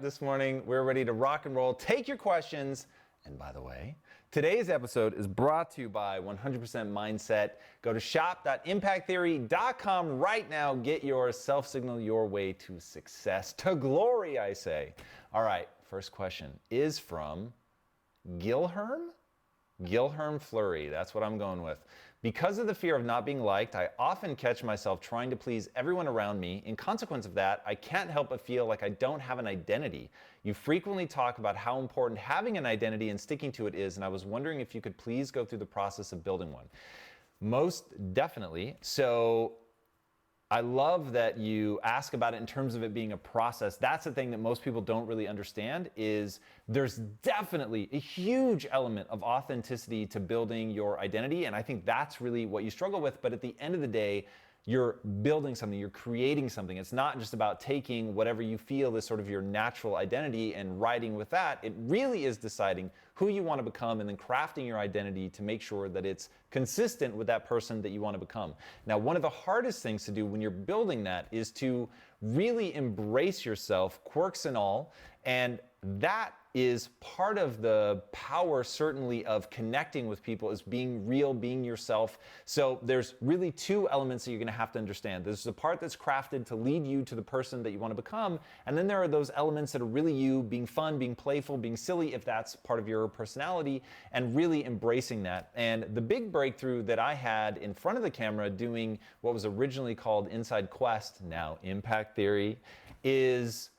this morning. We're ready to rock and roll. Take your questions. And by the way, today's episode is brought to you by 100% Mindset. Go to shop.impacttheory.com right now. Get your self-signal your way to success, to glory, I say. All right, first question is from Gilherm Fleury. That's what I'm going with. Because of the fear of not being liked, I often catch myself trying to please everyone around me. In consequence of that, I can't help but feel like I don't have an identity. You frequently talk about how important having an identity and sticking to it is, and I was wondering if you could please go through the process of building one. Most definitely. So I love that you ask about it in terms of it being a process. That's the thing that most people don't really understand is there's definitely a huge element of authenticity to building your identity. And I think that's really what you struggle with. But at the end of the day, you're building something, you're creating something. It's not just about taking whatever you feel is sort of your natural identity and riding with that. It really is deciding who you want to become and then crafting your identity to make sure that it's consistent with that person that you want to become. Now, one of the hardest things to do when you're building that is to really embrace yourself, quirks and all, and that is part of the power, certainly, of connecting with people is being real, being yourself. So there's really two elements that you're gonna have to understand. There's the part that's crafted to lead you to the person that you wanna become, and then there are those elements that are really you, being fun, being playful, being silly, if that's part of your personality, and really embracing that. And the big breakthrough that I had in front of the camera doing what was originally called Inside Quest, now Impact Theory, is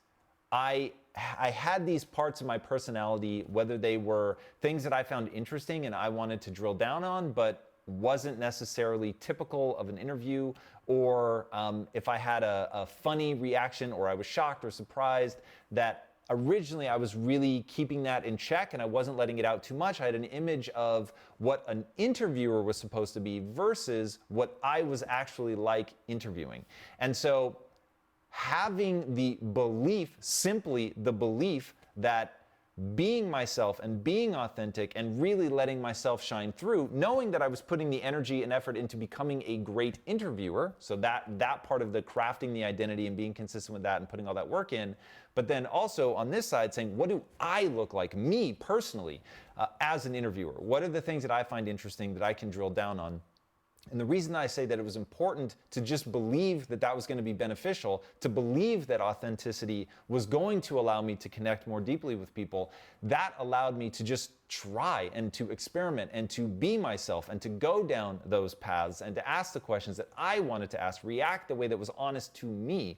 I had these parts of my personality, whether they were things that I found interesting and I wanted to drill down on, but wasn't necessarily typical of an interview, or if I had a funny reaction or I was shocked or surprised, that originally I was really keeping that in check and I wasn't letting it out too much. I had an image of what an interviewer was supposed to be versus what I was actually like interviewing. And so having the belief, simply the belief that being myself and being authentic and really letting myself shine through, knowing that I was putting the energy and effort into becoming a great interviewer, so that part of the crafting the identity and being consistent with that and putting all that work in, but then also on this side saying, what do I look like, me personally, as an interviewer? What are the things that I find interesting that I can drill down on? And the reason I say that it was important to just believe that that was going to be beneficial, to believe that authenticity was going to allow me to connect more deeply with people, that allowed me to just try and to experiment and to be myself and to go down those paths and to ask the questions that I wanted to ask, react the way that was honest to me.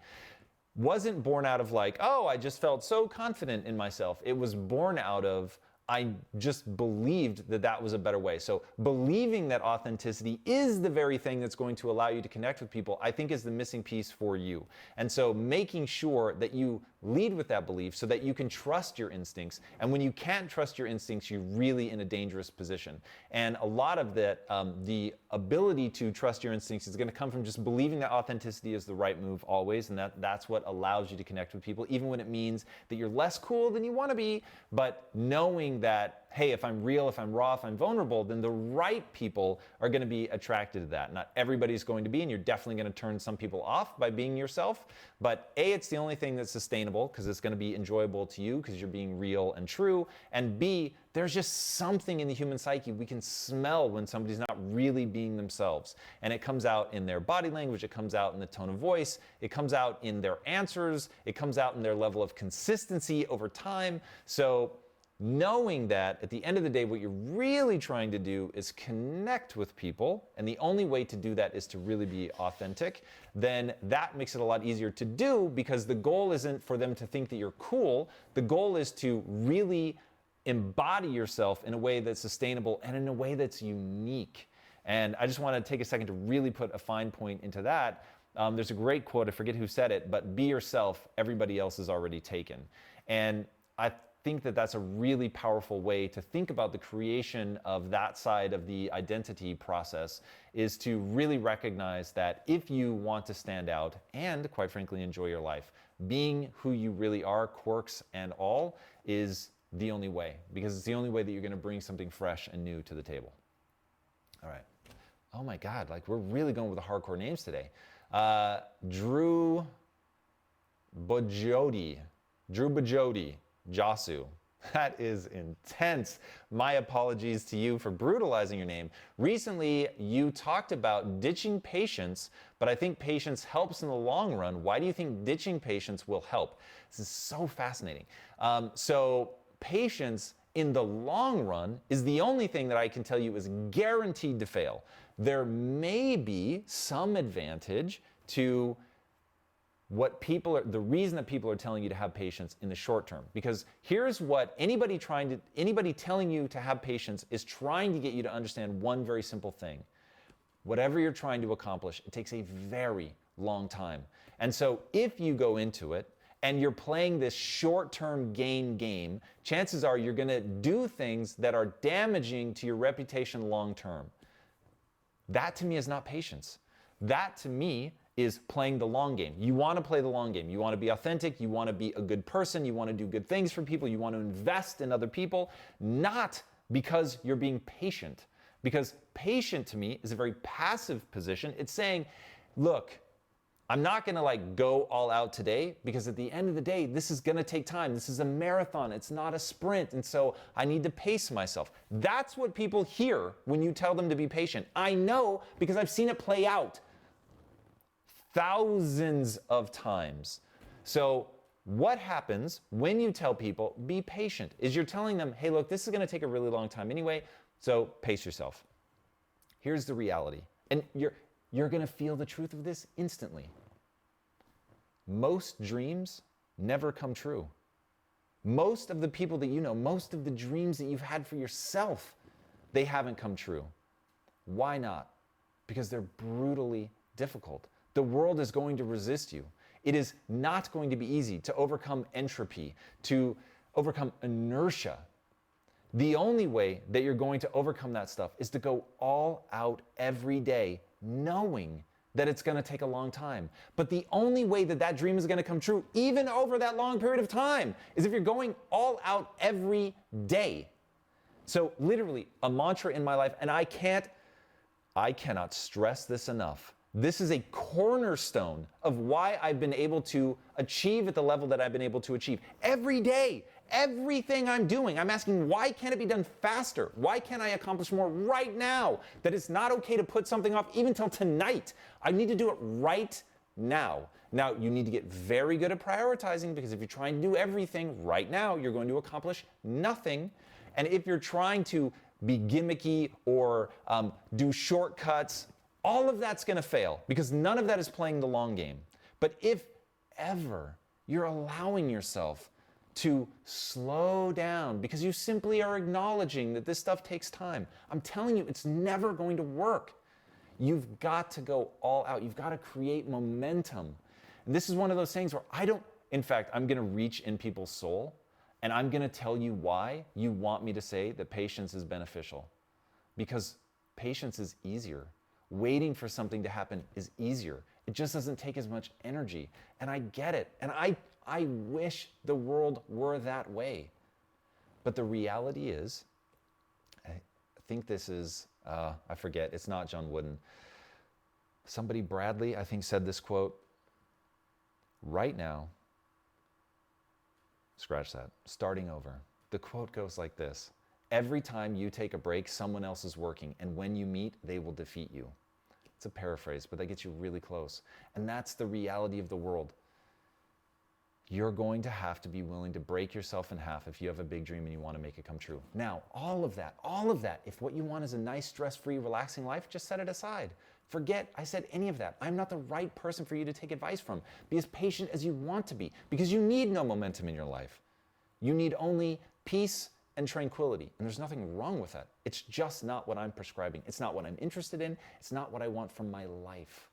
Wasn't born out of like, oh, I just felt so confident in myself. It was born out of I just believed that that was a better way. So believing that authenticity is the very thing that's going to allow you to connect with people, I think is the missing piece for you. And so making sure that you lead with that belief so that you can trust your instincts. And when you can't trust your instincts, you're really in a dangerous position. And a lot of that, the ability to trust your instincts is going to come from just believing that authenticity is the right move always. And that's what allows you to connect with people, even when it means that you're less cool than you want to be, but knowing that, hey, if I'm real, if I'm raw, if I'm vulnerable, then the right people are going to be attracted to that. Not everybody's going to be, and you're definitely going to turn some people off by being yourself. But A, it's the only thing that's sustainable because it's going to be enjoyable to you because you're being real and true. And B, there's just something in the human psyche we can smell when somebody's not really being themselves. And it comes out in their body language, it comes out in the tone of voice, it comes out in their answers, it comes out in their level of consistency over time. So knowing that at the end of the day, what you're really trying to do is connect with people, and the only way to do that is to really be authentic, then that makes it a lot easier to do because the goal isn't for them to think that you're cool. The goal is to really embody yourself in a way that's sustainable and in a way that's unique. And I just want to take a second to really put a fine point into that. There's a great quote, I forget who said it, but be yourself, everybody else is already taken. And I think that that's a really powerful way to think about the creation of that side of the identity process, is to really recognize that if you want to stand out and quite frankly enjoy your life, being who you really are, quirks and all, is the only way, because it's the only way that you're going to bring something fresh and new to the table. All right. Oh my God, like we're really going with the hardcore names today. Drew Bojodi. Druba Jodi, Jasu. That is intense. My apologies to you for brutalizing your name. Recently, you talked about ditching patience, but I think patience helps in the long run. Why do you think ditching patience will help? This is so fascinating. So patience in the long run is the only thing that I can tell you is guaranteed to fail. There may be some advantage to the reason that people are telling you to have patience in the short term. Because here's what anybody telling you to have patience is trying to get you to understand one very simple thing. Whatever you're trying to accomplish, it takes a very long time. And so if you go into it and you're playing this short-term gain game, chances are you're going to do things that are damaging to your reputation long term. That to me is not patience. That to me is playing the long game. You want to play the long game. You want to be authentic. You want to be a good person. You want to do good things for people. You want to invest in other people, not because you're being patient. Because patient to me is a very passive position. It's saying, look, I'm not going to go all out today because at the end of the day, this is going to take time. This is a marathon. It's not a sprint. And so I need to pace myself. That's what people hear when you tell them to be patient. I know because I've seen it play out thousands of times. So what happens when you tell people be patient is you're telling them, hey, look, this is going to take a really long time anyway, so pace yourself. Here's the reality. And you're going to feel the truth of this instantly. Most dreams never come true. Most of the people that you know, most of the dreams that you've had for yourself, they haven't come true. Why not? Because they're brutally difficult. The world is going to resist you. It is not going to be easy to overcome entropy, to overcome inertia. The only way that you're going to overcome that stuff is to go all out every day, knowing that it's going to take a long time. But the only way that that dream is going to come true, even over that long period of time, is if you're going all out every day. So literally, a mantra in my life, and I cannot stress this enough. This is a cornerstone of why I've been able to achieve at the level that I've been able to achieve. Every day, everything I'm doing, I'm asking, why can't it be done faster? Why can't I accomplish more right now? That it's not okay to put something off even till tonight. I need to do it right now. Now, you need to get very good at prioritizing, because if you're trying to do everything right now, you're going to accomplish nothing. And if you're trying to be gimmicky or do shortcuts, all of that's going to fail, because none of that is playing the long game. But if ever you're allowing yourself to slow down because you simply are acknowledging that this stuff takes time, I'm telling you, it's never going to work. You've got to go all out. You've got to create momentum. And this is one of those things where in fact, I'm going to reach in people's soul, and I'm going to tell you why you want me to say that patience is beneficial. Because patience is easier. Waiting for something to happen is easier. It just doesn't take as much energy. And I get it. And I wish the world were that way. But the reality is, I think this is, I forget, it's not John Wooden. Somebody, Bradley, I think, said this quote, right now, scratch that, starting over. The quote goes like this: every time you take a break, someone else is working, and when you meet, they will defeat you. It's a paraphrase, but that gets you really close. And that's the reality of the world. You're going to have to be willing to break yourself in half if you have a big dream and you want to make it come true. Now, all of that, if what you want is a nice, stress-free, relaxing life, just set it aside. Forget I said any of that. I'm not the right person for you to take advice from. Be as patient as you want to be, because you need no momentum in your life. You need only peace and tranquility. And there's nothing wrong with that. It's just not what I'm prescribing. It's not what I'm interested in. It's not what I want from my life.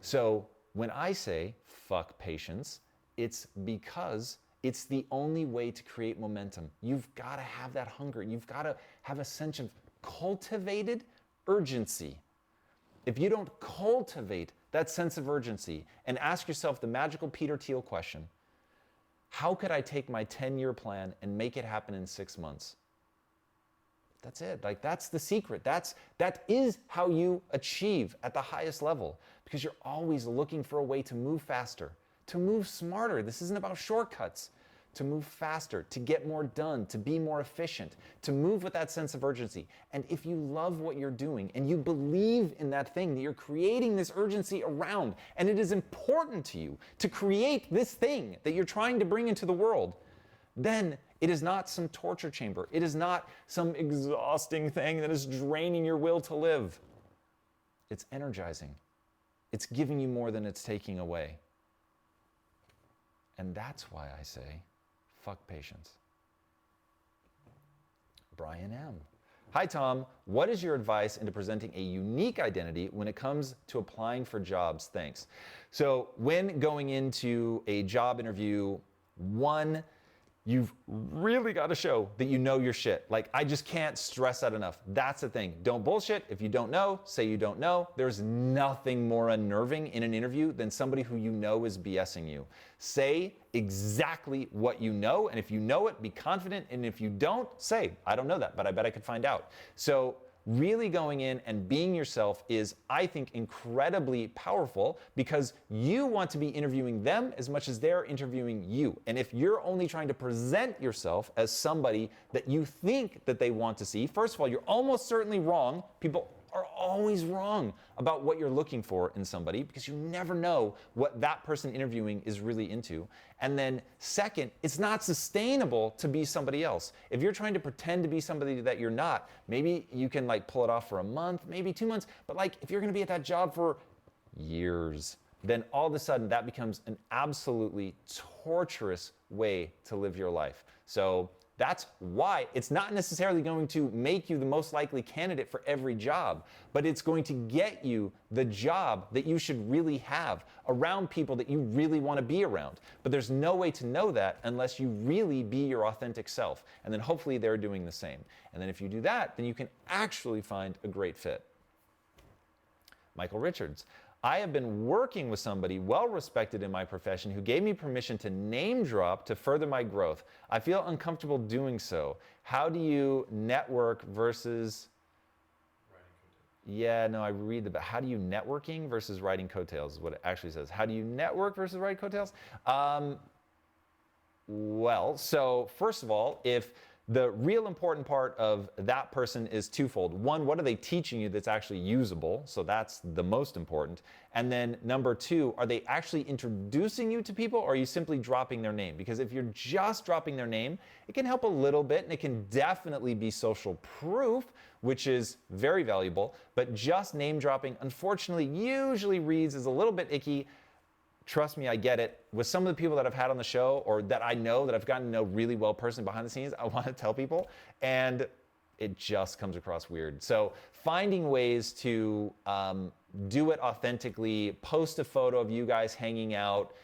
So when I say fuck patience, it's because it's the only way to create momentum. You've got to have that hunger. You've got to have a sense of cultivated urgency. If you don't cultivate that sense of urgency and ask yourself the magical Peter Thiel question, how could I take my 10-year plan and make it happen in 6 months? That's it. That's the secret. That is how you achieve at the highest level, because you're always looking for a way to move faster, to move smarter. This isn't about shortcuts. To move faster, to get more done, to be more efficient, to move with that sense of urgency. And if you love what you're doing and you believe in that thing that you're creating this urgency around, and it is important to you to create this thing that you're trying to bring into the world, then it is not some torture chamber. It is not some exhausting thing that is draining your will to live. It's energizing. It's giving you more than it's taking away. And that's why I say, fuck patience. Brian M. Hi, Tom. What is your advice into presenting a unique identity when it comes to applying for jobs? Thanks. So when going into a job interview, one, you've really got to show that you know your shit. Like, I just can't stress that enough. That's the thing. Don't bullshit. If you don't know, say you don't know. There's nothing more unnerving in an interview than somebody who you know is BSing you. Say exactly what you know, and if you know it, be confident, and if you don't, say, I don't know that, but I bet I could find out. So really going in and being yourself is, I think, incredibly powerful because you want to be interviewing them as much as they're interviewing you. And if you're only trying to present yourself as somebody that you think that they want to see, first of all, you're almost certainly wrong. People are always wrong about what you're looking for in somebody because you never know what that person interviewing is really into. And then second, it's not sustainable to be somebody else. If you're trying to pretend to be somebody that you're not, maybe you can like pull it off for a month, maybe 2 months, but like if you're gonna be at that job for years, then all of a sudden that becomes an absolutely torturous way to live your life. So that's why it's not necessarily going to make you the most likely candidate for every job, but it's going to get you the job that you should really have around people that you really want to be around. But there's no way to know that unless you really be your authentic self. And then hopefully they're doing the same. And then if you do that, then you can actually find a great fit. Michael Richards. I have been working with somebody well respected in my profession who gave me permission to name drop to further my growth. I feel uncomfortable doing so. How do you network versus... Yeah, no, I read about how do you networking versus riding coattails is what it actually says. How do you network versus ride coattails? Well, so first of all, if the real important part of that person is twofold. One, what are they teaching you that's actually usable? So that's the most important. And then number two, are they actually introducing you to people or are you simply dropping their name? Because if you're just dropping their name, it can help a little bit and it can definitely be social proof, which is very valuable. But just name dropping, unfortunately, usually reads as a little bit icky. Trust me, I get it. With some of the people that I've had on the show or that I know that I've gotten to know really well personally behind the scenes, I want to tell people and it just comes across weird. So finding ways to do it authentically, post a photo of you guys hanging out.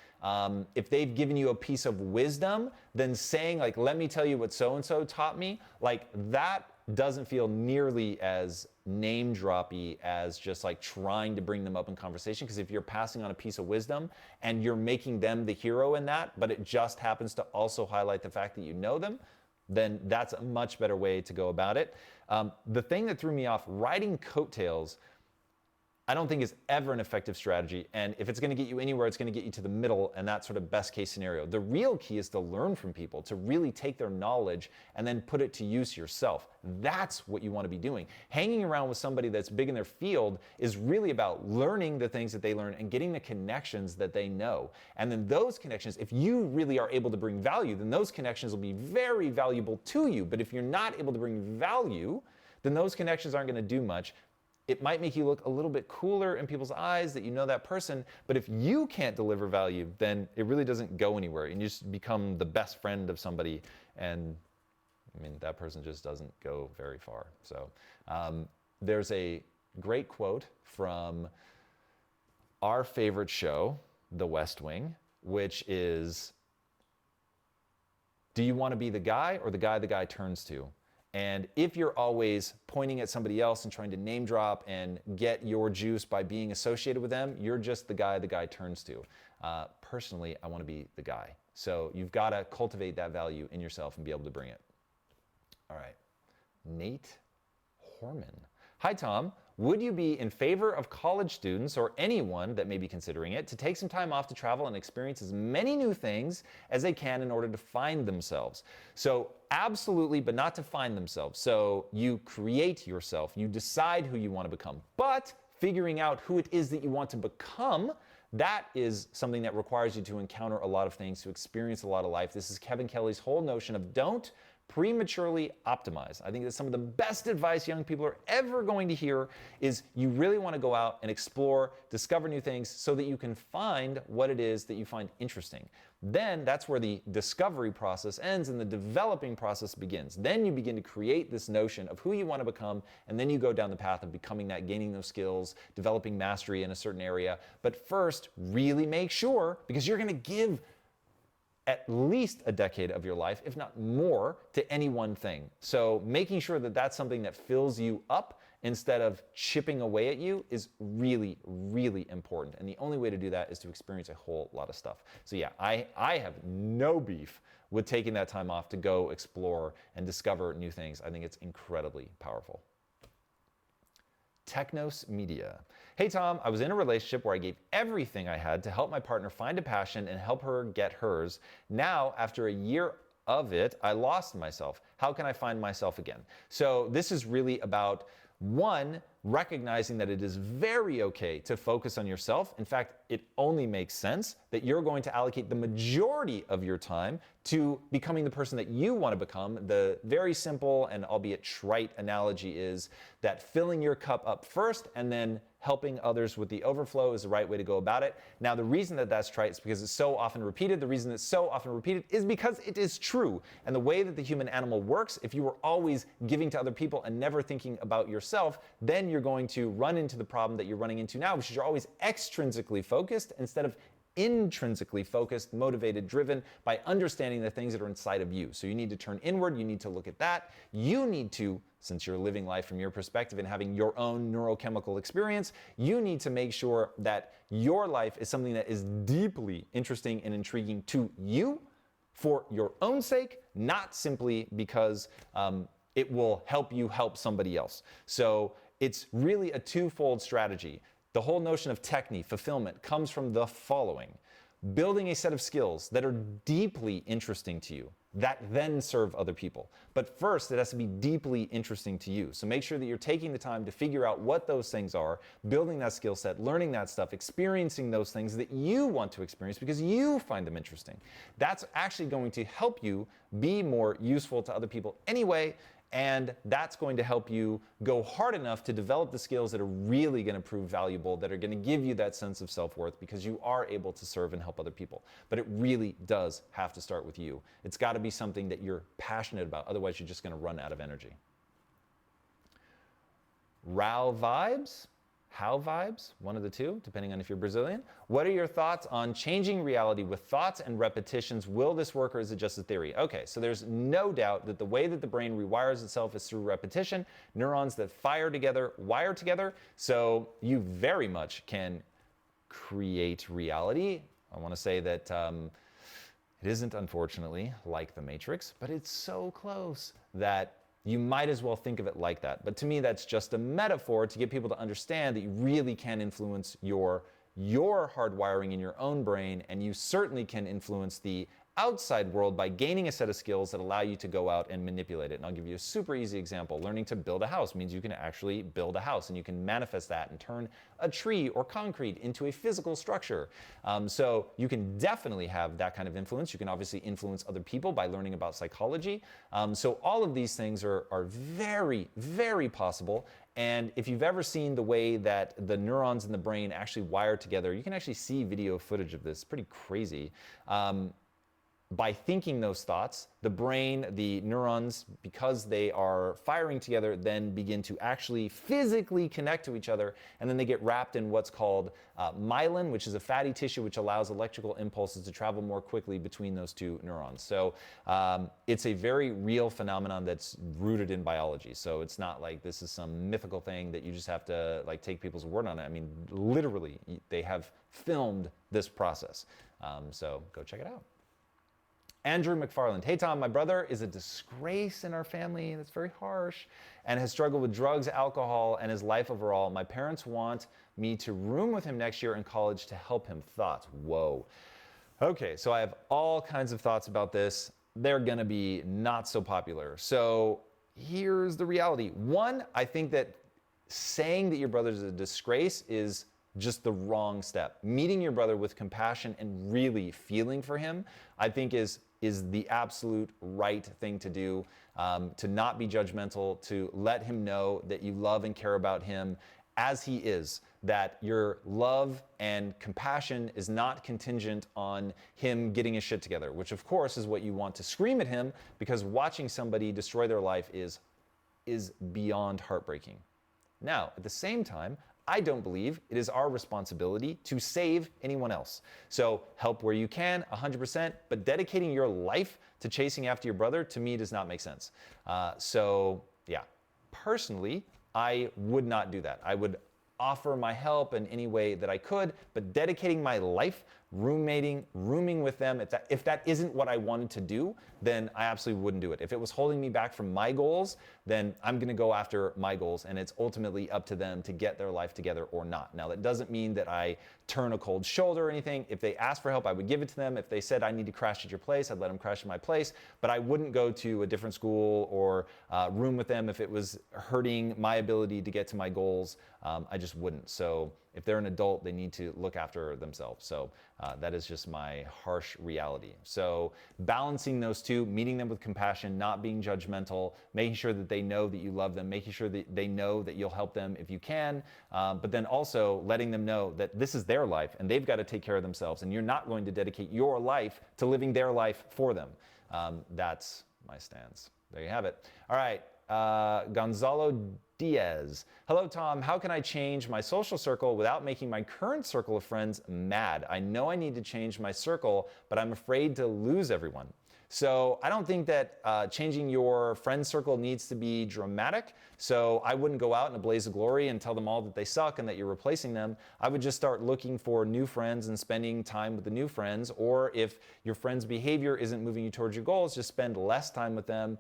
If they've given you a piece of wisdom, then saying like, let me tell you what so-and-so taught me, like that doesn't feel nearly as name droppy as just like trying to bring them up in conversation. Because if you're passing on a piece of wisdom and you're making them the hero in that, but it just happens to also highlight the fact that you know them, then that's a much better way to go about it. The thing that threw me off, riding coattails, I don't think is ever an effective strategy. And if it's going to get you anywhere, it's going to get you to the middle and that sort of best case scenario. The real key is to learn from people, to really take their knowledge and then put it to use yourself. That's what you want to be doing. Hanging around with somebody that's big in their field is really about learning the things that they learn and getting the connections that they know. And then those connections, if you really are able to bring value, then those connections will be very valuable to you. But if you're not able to bring value, then those connections aren't going to do much. It might make you look a little bit cooler in people's eyes that you know that person, but if you can't deliver value, then it really doesn't go anywhere and you just become the best friend of somebody and I mean, that person just doesn't go very far. So there's a great quote from our favorite show, The West Wing, which is, do you want to be the guy or the guy turns to? And if you're always pointing at somebody else and trying to name drop and get your juice by being associated with them, you're just the guy turns to. Personally, I want to be the guy. So you've got to cultivate that value in yourself and be able to bring it. All right. Nate Horman. Hi, Tom. Would you be in favor of college students or anyone that may be considering it to take some time off to travel and experience as many new things as they can in order to find themselves? So absolutely, but not to find themselves. So you create yourself, you decide who you want to become, but figuring out who it is that you want to become, that is something that requires you to encounter a lot of things, to experience a lot of life. This is Kevin Kelly's whole notion of don't prematurely optimize. I think that some of the best advice young people are ever going to hear is you really want to go out and explore, discover new things so that you can find what it is that you find interesting. Then that's where the discovery process ends and the developing process begins. Then you begin to create this notion of who you want to become, and then you go down the path of becoming that, gaining those skills, developing mastery in a certain area. But first, really make sure, because you're going to give at least a decade of your life, if not more, to any one thing. So making sure that that's something that fills you up instead of chipping away at you is really, really important. And the only way to do that is to experience a whole lot of stuff. So yeah, I have no beef with taking that time off to go explore and discover new things. I think it's incredibly powerful. Technos Media. Hey Tom, I was in a relationship where I gave everything I had to help my partner find a passion and help her get hers. Now, after a year of it, I lost myself. How can I find myself again? So this is really about, one, recognizing that it is very okay to focus on yourself. In fact, it only makes sense that you're going to allocate the majority of your time to becoming the person that you want to become. The very simple and albeit trite analogy is that filling your cup up first and then helping others with the overflow is the right way to go about it. Now, the reason that that's trite is because it's so often repeated. The reason it's so often repeated is because it is true. And the way that the human animal works, if you were always giving to other people and never thinking about yourself, then you're going to run into the problem that you're running into now, which is you're always extrinsically focused instead of intrinsically focused, motivated, driven by understanding the things that are inside of you. So you need to turn inward, you need to look at that. You need to, since you're living life from your perspective and having your own neurochemical experience, you need to make sure that your life is something that is deeply interesting and intriguing to you for your own sake, not simply because it will help you help somebody else. So it's really a twofold strategy. The whole notion of technique, fulfillment, comes from the following: building a set of skills that are deeply interesting to you, that then serve other people. But first, it has to be deeply interesting to you. So make sure that you're taking the time to figure out what those things are, building that skill set, learning that stuff, experiencing those things that you want to experience because you find them interesting. That's actually going to help you be more useful to other people anyway. And that's going to help you go hard enough to develop the skills that are really going to prove valuable, that are going to give you that sense of self-worth because you are able to serve and help other people. But it really does have to start with you. It's got to be something that you're passionate about. Otherwise, you're just going to run out of energy. Rao vibes? How vibes, one of the two, depending on if you're Brazilian. What are your thoughts on changing reality with thoughts and repetitions? Will this work or is it just a theory? Okay, so there's no doubt that the way that the brain rewires itself is through repetition. Neurons that fire together wire together. So you very much can create reality. I want to say that it isn't, unfortunately, like the Matrix, but it's so close that you might as well think of it like that. But to me, that's just a metaphor to get people to understand that you really can influence your hardwiring in your own brain, and you certainly can influence the outside world by gaining a set of skills that allow you to go out and manipulate it. And I'll give you a super easy example. Learning to build a house means you can actually build a house, and you can manifest that and turn a tree or concrete into a physical structure. So you can definitely have that kind of influence. You can obviously influence other people by learning about psychology. So all of these things are very, very possible. And if you've ever seen the way that the neurons in the brain actually wire together, you can actually see video footage of this. It's pretty crazy. By thinking those thoughts, the brain, the neurons, because they are firing together, then begin to actually physically connect to each other, and then they get wrapped in what's called myelin, which is a fatty tissue which allows electrical impulses to travel more quickly between those two neurons. So it's a very real phenomenon that's rooted in biology. So it's not like this is some mythical thing that you just have to like take people's word on it. I mean, literally, they have filmed this process. So go check it out. Andrew McFarland. Hey, Tom, my brother is a disgrace in our family, and it's very harsh, and has struggled with drugs, alcohol, and his life overall. My parents want me to room with him next year in college to help him. Thoughts? Whoa. Okay, so I have all kinds of thoughts about this. They're gonna be not so popular. So here's the reality. One, I think that saying that your brother's a disgrace is just the wrong step. Meeting your brother with compassion and really feeling for him, I think is the absolute right thing to do. To not be judgmental, to let him know that you love and care about him as he is, that your love and compassion is not contingent on him getting his shit together, which of course is what you want to scream at him, because watching somebody destroy their life is beyond heartbreaking. Now, at the same time, I don't believe it is our responsibility to save anyone else. So help where you can, 100%, but dedicating your life to chasing after your brother, to me, does not make sense. So yeah, personally, I would not do that. I would offer my help in any way that I could, but dedicating my life, rooming with them, if that isn't what I wanted to do, then I absolutely wouldn't do it. If it was holding me back from my goals, then I'm gonna go after my goals, and it's ultimately up to them to get their life together or not. Now, that doesn't mean that I turn a cold shoulder or anything. If they asked for help, I would give it to them. If they said I need to crash at your place, I'd let them crash at my place, but I wouldn't go to a different school or room with them if it was hurting my ability to get to my goals. I just wouldn't. So if they're an adult, they need to look after themselves. So that is just my harsh reality. So balancing those two, meeting them with compassion, not being judgmental, making sure that they know that you love them, making sure that they know that you'll help them if you can, but then also letting them know that this is their life and they've got to take care of themselves, and you're not going to dedicate your life to living their life for them. That's my stance. There you have it. All right, Gonzalo Diaz. Hello, Tom. How can I change my social circle without making my current circle of friends mad? I know I need to change my circle, but I'm afraid to lose everyone. So I don't think that changing your friend circle needs to be dramatic. So I wouldn't go out in a blaze of glory and tell them all that they suck and that you're replacing them. I would just start looking for new friends and spending time with the new friends. Or if your friend's behavior isn't moving you towards your goals, just spend less time with them.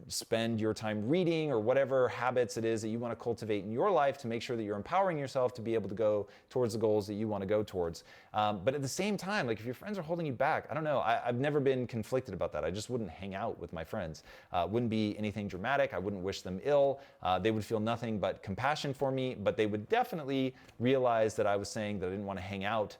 Spend your time reading or whatever habits it is that you want to cultivate in your life to make sure that you're empowering yourself to be able to go towards the goals that you want to go towards. But at the same time, like if your friends are holding you back, I don't know, I've never been conflicted about that. I just wouldn't hang out with my friends. Wouldn't be anything dramatic. I wouldn't wish them ill. They would feel nothing but compassion for me, but they would definitely realize that I was saying that I didn't want to hang out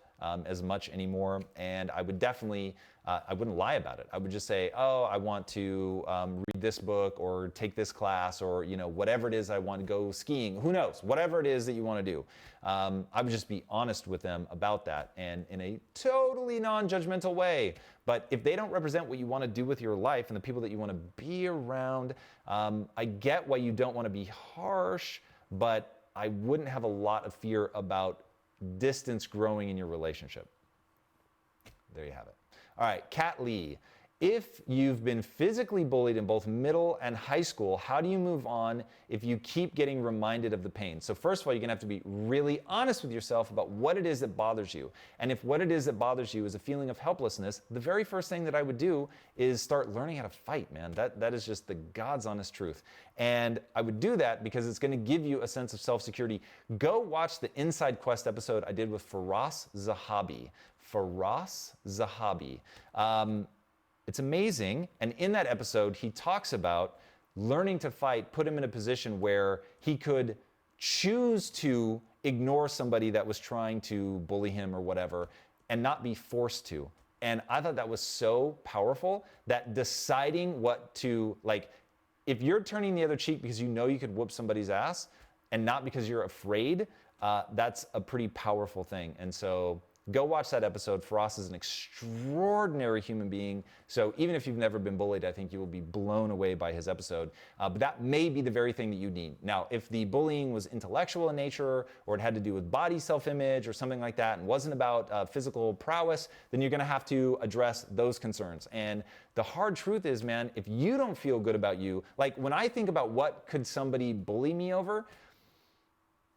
as much anymore. And I would definitely, I wouldn't lie about it. I would just say, oh, I want to read this book or take this class, or, you know, whatever it is, I want to go skiing, who knows, whatever it is that you want to do. I would just be honest with them about that, and in a totally non-judgmental way. But if they don't represent what you want to do with your life and the people that you want to be around, I get why you don't want to be harsh, but I wouldn't have a lot of fear about distance growing in your relationship. There you have it. All right, Kat Lee. If you've been physically bullied in both middle and high school, how do you move on if you keep getting reminded of the pain? So first of all, you're gonna have to be really honest with yourself about what it is that bothers you. And if what it is that bothers you is a feeling of helplessness, the very first thing that I would do is start learning how to fight, man. That is just the God's honest truth. And I would do that because it's gonna give you a sense of self-security. Go watch the Inside Quest episode I did with Firas Zahabi. Firas Zahabi. It's amazing. And in that episode, he talks about learning to fight put him in a position where he could choose to ignore somebody that was trying to bully him or whatever and not be forced to. And I thought that was so powerful, that deciding what to, like, if you're turning the other cheek because you know you could whoop somebody's ass and not because you're afraid, that's a pretty powerful thing. And so go watch that episode. Firas is an extraordinary human being. So even if you've never been bullied, I think you will be blown away by his episode. But that may be the very thing that you need. Now, if the bullying was intellectual in nature, or it had to do with body self-image or something like that, and wasn't about physical prowess, then you're gonna have to address those concerns. And the hard truth is, man, if you don't feel good about you, like when I think about what could somebody bully me over,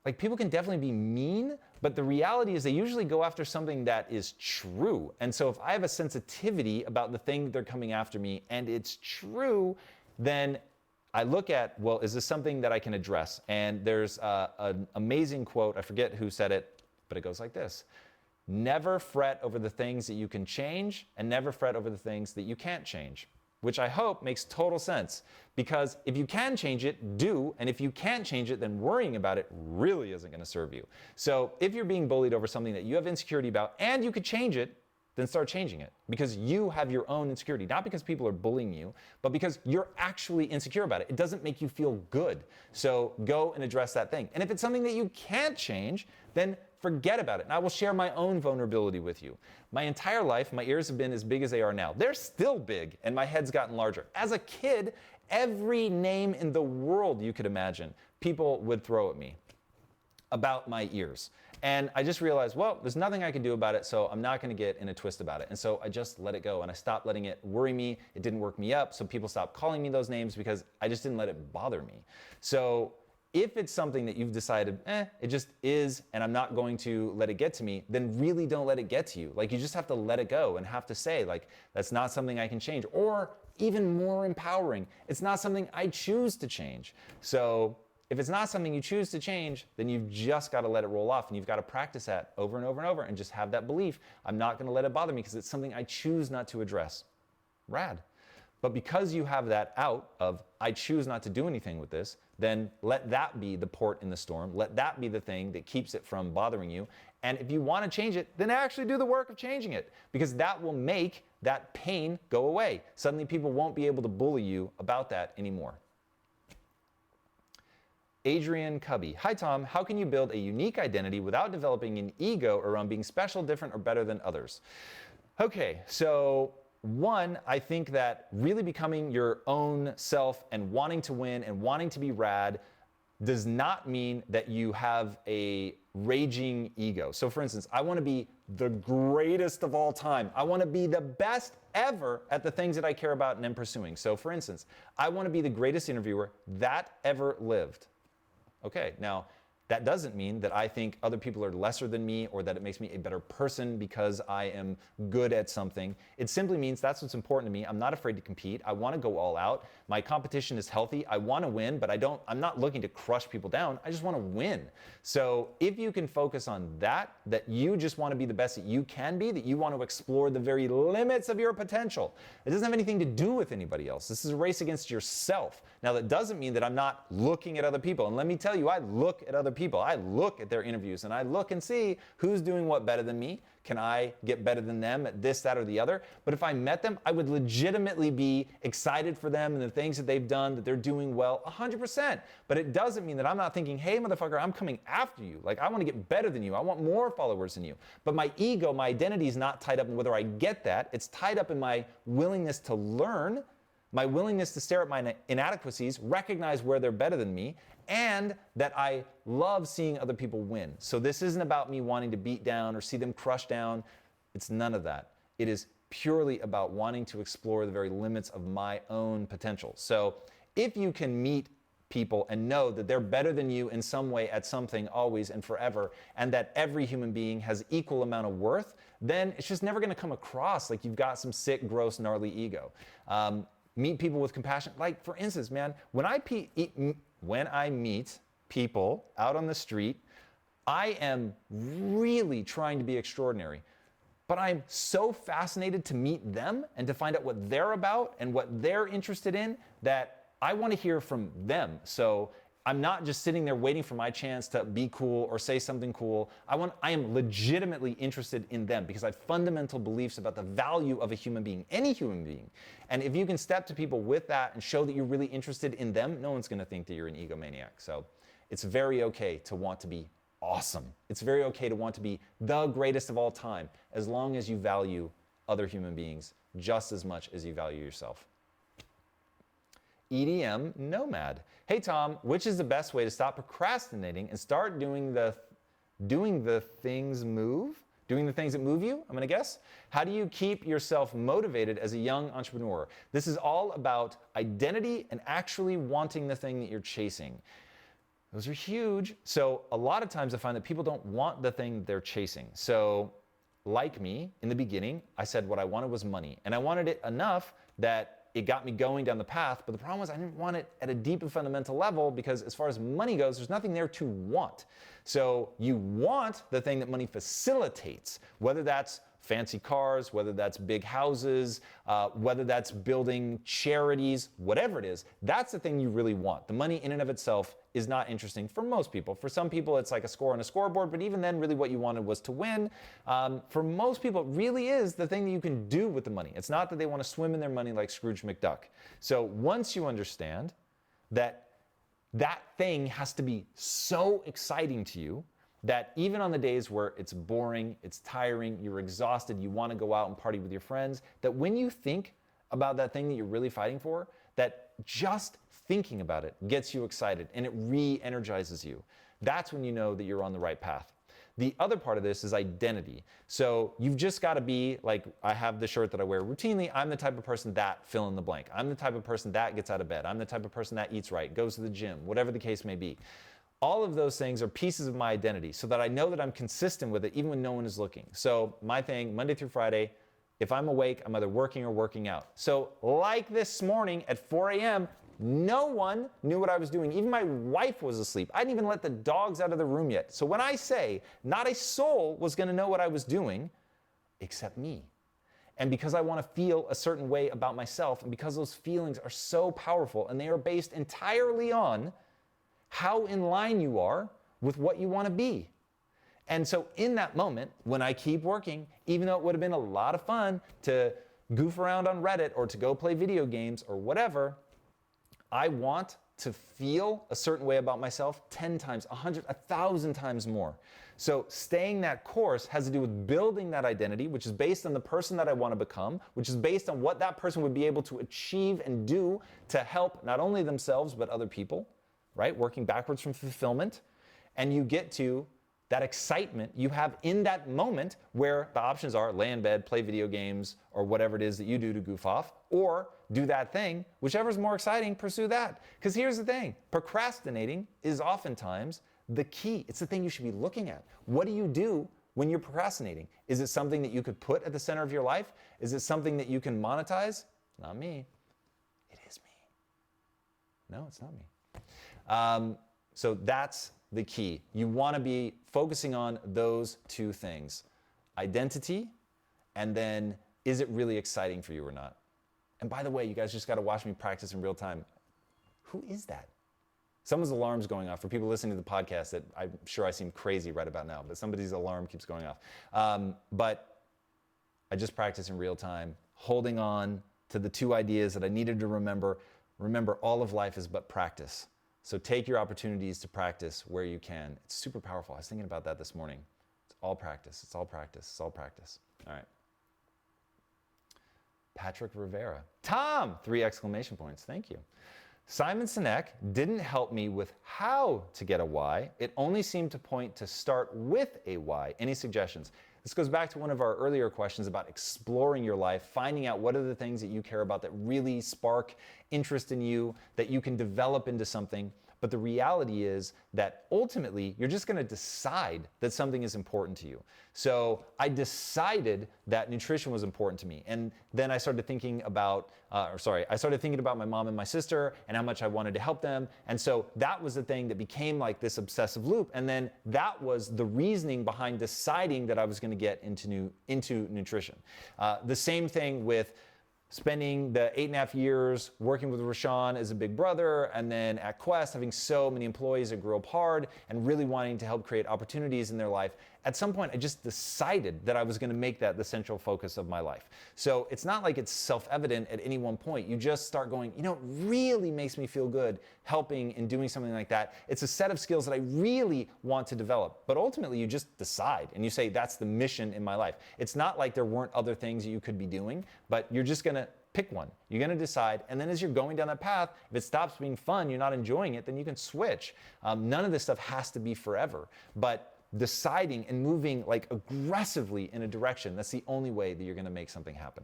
Like, people can definitely be mean, but the reality is they usually go after something that is true. And so if I have a sensitivity about the thing they're coming after me and it's true, then I look at, well, is this something that I can address? And there's an amazing quote, I forget who said it, but it goes like this: never fret over the things that you can change, and never fret over the things that you can't change. Which I hope makes total sense, because if you can change it, do, and if you can't change it, then worrying about it really isn't going to serve you. So if you're being bullied over something that you have insecurity about and you could change it, then start changing it, because you have your own insecurity, not because people are bullying you, but because you're actually insecure about it. It doesn't make you feel good. So go and address that thing. And if it's something that you can't change, then forget about it. And I will share my own vulnerability with you. My entire life, my ears have been as big as they are now. They're still big, and my head's gotten larger. As a kid, every name in the world you could imagine, people would throw at me about my ears. And I just realized, well, there's nothing I can do about it, so I'm not going to get in a twist about it. And so I just let it go, and I stopped letting it worry me. It didn't work me up, so people stopped calling me those names because I just didn't let it bother me. So if it's something that you've decided, it just is, and I'm not going to let it get to me, then really don't let it get to you. Like, you just have to let it go and have to say, like, that's not something I can change. Or even more empowering, it's not something I choose to change. So if it's not something you choose to change, then you've just got to let it roll off, and you've got to practice that over and over and over, and just have that belief, I'm not going to let it bother me because it's something I choose not to address. Rad. But because you have that out of, I choose not to do anything with this, then let that be the port in the storm. Let that be the thing that keeps it from bothering you. And if you want to change it, then actually do the work of changing it, because that will make that pain go away. Suddenly people won't be able to bully you about that anymore. Adrian Cubby. Hi, Tom. How can you build a unique identity without developing an ego around being special, different, or better than others? Okay, so one, I think that really becoming your own self and wanting to win and wanting to be rad does not mean that you have a raging ego. So for instance, I want to be the greatest of all time. I want to be the best ever at the things that I care about and am pursuing. So for instance, I want to be the greatest interviewer that ever lived. Okay, now that doesn't mean that I think other people are lesser than me or that it makes me a better person because I am good at something. It simply means that's what's important to me. I'm not afraid to compete. I want to go all out. My competition is healthy. I want to win, but I'm not looking to crush people down. I just want to win. So if you can focus on that you just want to be the best that you can be, that you want to explore the very limits of your potential. It doesn't have anything to do with anybody else. This is a race against yourself. Now, that doesn't mean that I'm not looking at other people. And let me tell you, I look at other people. I look at their interviews and I look and see who's doing what better than me. Can I get better than them at this, that, or the other? But if I met them, I would legitimately be excited for them and the things that they've done, that they're doing well, 100%. But it doesn't mean that I'm not thinking, hey, motherfucker, I'm coming after you. Like, I want to get better than you. I want more followers than you. But my ego, my identity is not tied up in whether I get that. It's tied up in my willingness to learn, my willingness to stare at my inadequacies, recognize where they're better than me, and that I love seeing other people win. So this isn't about me wanting to beat down or see them crush down. It's none of that. It is purely about wanting to explore the very limits of my own potential. So if you can meet people and know that they're better than you in some way at something always and forever, and that every human being has equal amount of worth, then it's just never going to come across like you've got some sick, gross, gnarly ego. Meet people with compassion. Like, for instance, man, when I meet people out on the street, I am really trying to be extraordinary. But I'm so fascinated to meet them and to find out what they're about and what they're interested in that I want to hear from them. So I'm not just sitting there waiting for my chance to be cool or say something cool. I am legitimately interested in them because I have fundamental beliefs about the value of a human being, any human being. And if you can step to people with that and show that you're really interested in them, no one's going to think that you're an egomaniac. So it's very okay to want to be awesome. It's very okay to want to be the greatest of all time, as long as you value other human beings just as much as you value yourself. EDM Nomad. Hey Tom, which is the best way to stop procrastinating and start doing the things that move you, I'm gonna guess? How do you keep yourself motivated as a young entrepreneur? This is all about identity and actually wanting the thing that you're chasing. Those are huge. So a lot of times I find that people don't want the thing they're chasing. So like me, in the beginning, I said what I wanted was money. And I wanted it enough that it got me going down the path. But the problem was I didn't want it at a deep and fundamental level, because as far as money goes, there's nothing there to want. So you want the thing that money facilitates, whether that's fancy cars, whether that's big houses, whether that's building charities, whatever it is, that's the thing you really want. The money in and of itself is not interesting for most people. For some people, it's like a score on a scoreboard, but even then, really what you wanted was to win. For most people, it really is the thing that you can do with the money. It's not that they want to swim in their money like Scrooge McDuck. So once you understand that that thing has to be so exciting to you, that even on the days where it's boring, it's tiring, you're exhausted, you want to go out and party with your friends, that when you think about that thing that you're really fighting for, that just thinking about it gets you excited and it re-energizes you. That's when you know that you're on the right path. The other part of this is identity. So you've just got to be like, I have the shirt that I wear routinely. I'm the type of person that fill in the blank. I'm the type of person that gets out of bed. I'm the type of person that eats right, goes to the gym, whatever the case may be. All of those things are pieces of my identity so that I know that I'm consistent with it even when no one is looking. So my thing, Monday through Friday, if I'm awake, I'm either working or working out. So like this morning at 4 a.m., no one knew what I was doing. Even my wife was asleep. I didn't even let the dogs out of the room yet. So when I say not a soul was going to know what I was doing except me. And because I want to feel a certain way about myself, and because those feelings are so powerful and they are based entirely on how in line you are with what you want to be. And so in that moment, when I keep working, even though it would have been a lot of fun to goof around on Reddit or to go play video games or whatever, I want to feel a certain way about myself 10 times, 100, 1,000 times more. So staying that course has to do with building that identity, which is based on the person that I want to become, which is based on what that person would be able to achieve and do to help not only themselves, but other people. Right? Working backwards from fulfillment. And you get to that excitement you have in that moment where the options are lay in bed, play video games, or whatever it is that you do to goof off, or do that thing. Whichever is more exciting, pursue that. Because here's the thing, procrastinating is oftentimes the key. It's the thing you should be looking at. What do you do when you're procrastinating? Is it something that you could put at the center of your life? Is it something that you can monetize? Not me. It is me. No, it's not me. So that's the key. You want to be focusing on those two things. Identity, and then is it really exciting for you or not? And by the way, you guys just got to watch me practice in real time. Who is that? Someone's alarm's going off. For people listening to the podcast, that I'm sure I seem crazy right about now, but somebody's alarm keeps going off. But I just practiced in real time, holding on to the two ideas that I needed to remember. Remember, all of life is but practice. So take your opportunities to practice where you can. It's super powerful. I was thinking about that this morning. It's all practice. It's all practice. It's all practice. All right. Patrick Rivera. Tom! 3 exclamation points. Thank you. Simon Sinek didn't help me with how to get a why. It only seemed to point to start with a why. Any suggestions? This goes back to one of our earlier questions about exploring your life, finding out what are the things that you care about that really spark interest in you, that you can develop into something. But the reality is that ultimately, you're just going to decide that something is important to you. So I decided that nutrition was important to me. And then I started thinking about, I started thinking about my mom and my sister and how much I wanted to help them. And so that was the thing that became like this obsessive loop. And then that was the reasoning behind deciding that I was going to get into nutrition. The same thing with spending the 8.5 years working with Rashawn as a big brother, and then at Quest having so many employees that grew up hard and really wanting to help create opportunities in their life. At some point, I just decided that I was going to make that the central focus of my life. So it's not like it's self-evident at any one point. You just start going, you know, it really makes me feel good helping and doing something like that. It's a set of skills that I really want to develop. But ultimately, you just decide and you say, that's the mission in my life. It's not like there weren't other things that you could be doing, but you're just going to pick one. You're going to decide, and then as you're going down that path, if it stops being fun, you're not enjoying it, then you can switch. None of this stuff has to be forever, but deciding and moving like aggressively in a direction, that's the only way that you're going to make something happen.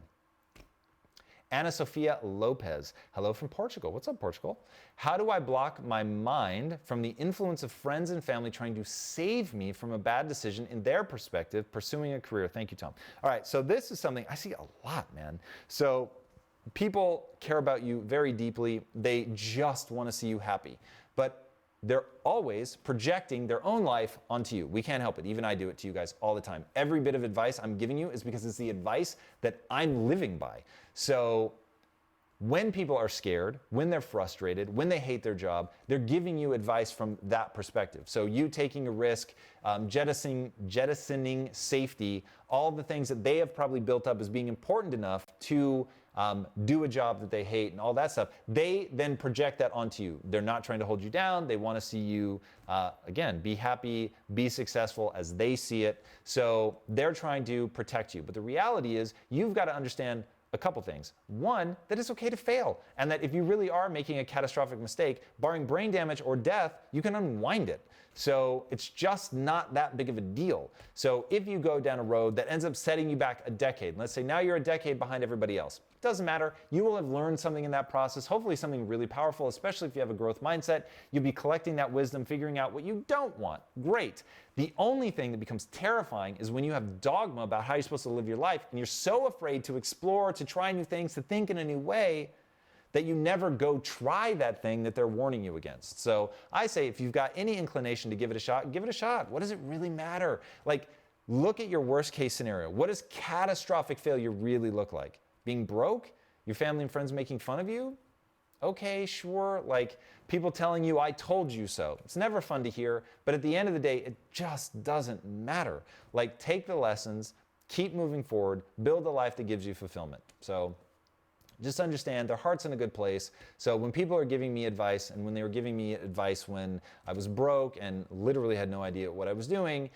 Ana Sofia Lopez, hello from Portugal. What's up, Portugal? How do I block my mind from the influence of friends and family trying to save me from a bad decision in their perspective, pursuing a career? Thank you, Tom. All right, so this is something I see a lot, man. So people care about you very deeply. They just want to see you happy. But they're always projecting their own life onto you. We can't help it. Even I do it to you guys all the time. Every bit of advice I'm giving you is because it's the advice that I'm living by. So when people are scared, when they're frustrated, when they hate their job, they're giving you advice from that perspective. So you taking a risk, jettisoning safety, all the things that they have probably built up as being important enough to do a job that they hate and all that stuff, they then project that onto you. They're not trying to hold you down. They want to see you, again, be happy, be successful as they see it. So they're trying to protect you. But the reality is you've got to understand a couple things. One, that it's okay to fail, and that if you really are making a catastrophic mistake, barring brain damage or death, you can unwind it. So it's just not that big of a deal. So if you go down a road that ends up setting you back a decade, let's say now you're a decade behind everybody else, doesn't matter. You will have learned something in that process, hopefully something really powerful, especially if you have a growth mindset. You'll be collecting that wisdom, figuring out what you don't want. Great. The only thing that becomes terrifying is when you have dogma about how you're supposed to live your life and you're so afraid to explore, to try new things, to think in a new way, that you never go try that thing that they're warning you against. So I say if you've got any inclination to give it a shot, give it a shot. What does it really matter? Like, look at your worst case scenario. What does catastrophic failure really look like? Being broke? Your family and friends making fun of you? Okay, sure. Like people telling you, I told you so. It's never fun to hear, but at the end of the day, it just doesn't matter. Like, take the lessons, keep moving forward, build a life that gives you fulfillment. So just understand their heart's in a good place. So when people are giving me advice, and when they were giving me advice when I was broke and literally had no idea what I was doing,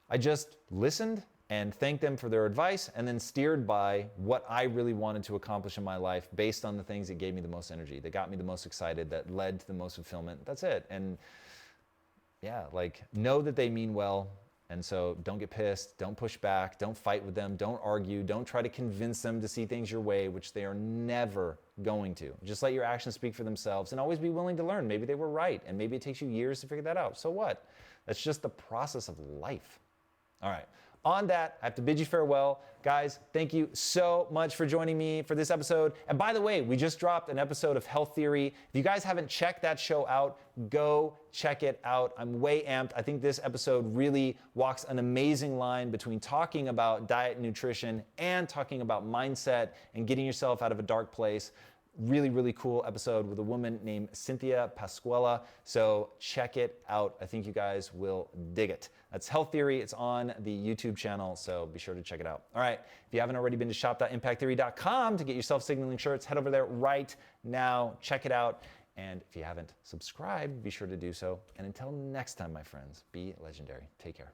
I just listened and thanked them for their advice, and then steered by what I really wanted to accomplish in my life based on the things that gave me the most energy, that got me the most excited, that led to the most fulfillment. That's it. And yeah, like, know that they mean well. And so don't get pissed, don't push back, don't fight with them, don't argue, don't try to convince them to see things your way, which they are never going to. Just let your actions speak for themselves, and always be willing to learn. Maybe they were right, and maybe it takes you years to figure that out. So what? That's just the process of life. All right. On that, I have to bid you farewell. Guys, thank you so much for joining me for this episode. And by the way, we just dropped an episode of Health Theory. If you guys haven't checked that show out, go check it out. I'm way amped. I think this episode really walks an amazing line between talking about diet and nutrition and talking about mindset and getting yourself out of a dark place. Really, really cool episode with a woman named Cynthia Pasquella. So check it out. I think you guys will dig it. That's Health Theory. It's on the YouTube channel, so be sure to check it out. All right, if you haven't already been to shop.impacttheory.com to get your self-signaling shirts, head over there right now. Check it out. And if you haven't subscribed, be sure to do so. And until next time, my friends, be legendary. Take care.